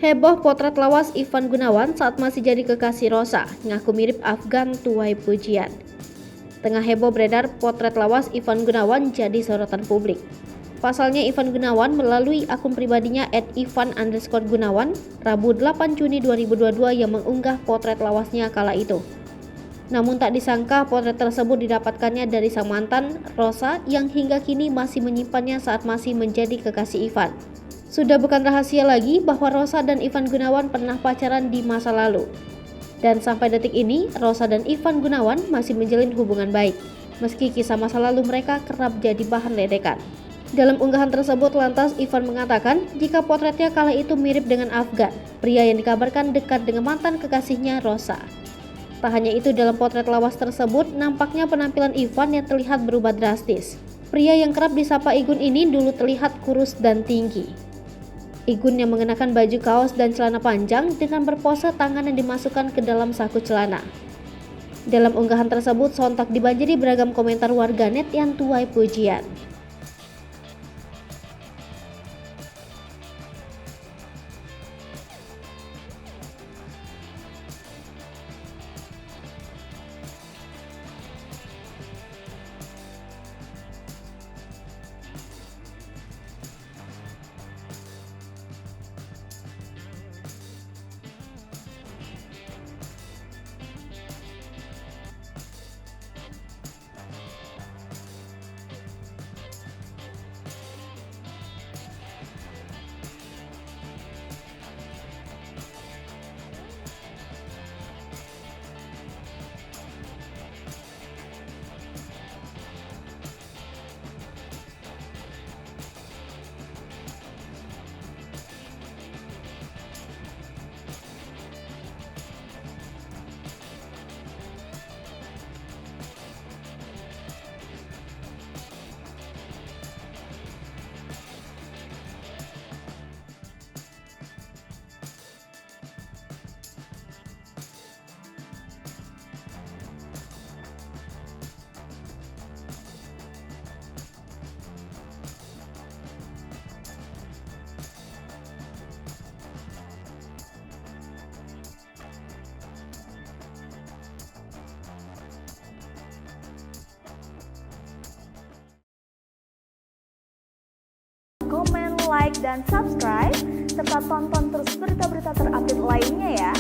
Heboh potret lawas Ivan Gunawan saat masih jadi kekasih Rosa, ngaku mirip Afgan tuai pujian. Tengah heboh beredar potret lawas Ivan Gunawan jadi sorotan publik. Pasalnya Ivan Gunawan melalui akun pribadinya @ivan_gunawan Rabu 8 Juni 2022 yang mengunggah potret lawasnya kala itu. Namun tak disangka potret tersebut didapatkannya dari sang mantan, Rosa, yang hingga kini masih menyimpannya saat masih menjadi kekasih Ivan. Sudah bukan rahasia lagi bahwa Rosa dan Ivan Gunawan pernah pacaran di masa lalu. Dan sampai detik ini, Rosa dan Ivan Gunawan masih menjalin hubungan baik, meski kisah masa lalu mereka kerap jadi bahan ledekan. Dalam unggahan tersebut lantas Ivan mengatakan jika potretnya kala itu mirip dengan Afgan, pria yang dikabarkan dekat dengan mantan kekasihnya Rosa. Tak hanya itu, dalam potret lawas tersebut nampaknya penampilan Ivan yang terlihat berubah drastis. Pria yang kerap disapa Igun ini dulu terlihat kurus dan tinggi. Igun yang mengenakan baju kaos dan celana panjang dengan berpose tangan yang dimasukkan ke dalam saku celana. Dalam unggahan tersebut sontak dibanjiri beragam komentar warganet yang tuai pujian. Komen, like, dan subscribe, serta tonton terus berita-berita terupdate lainnya ya.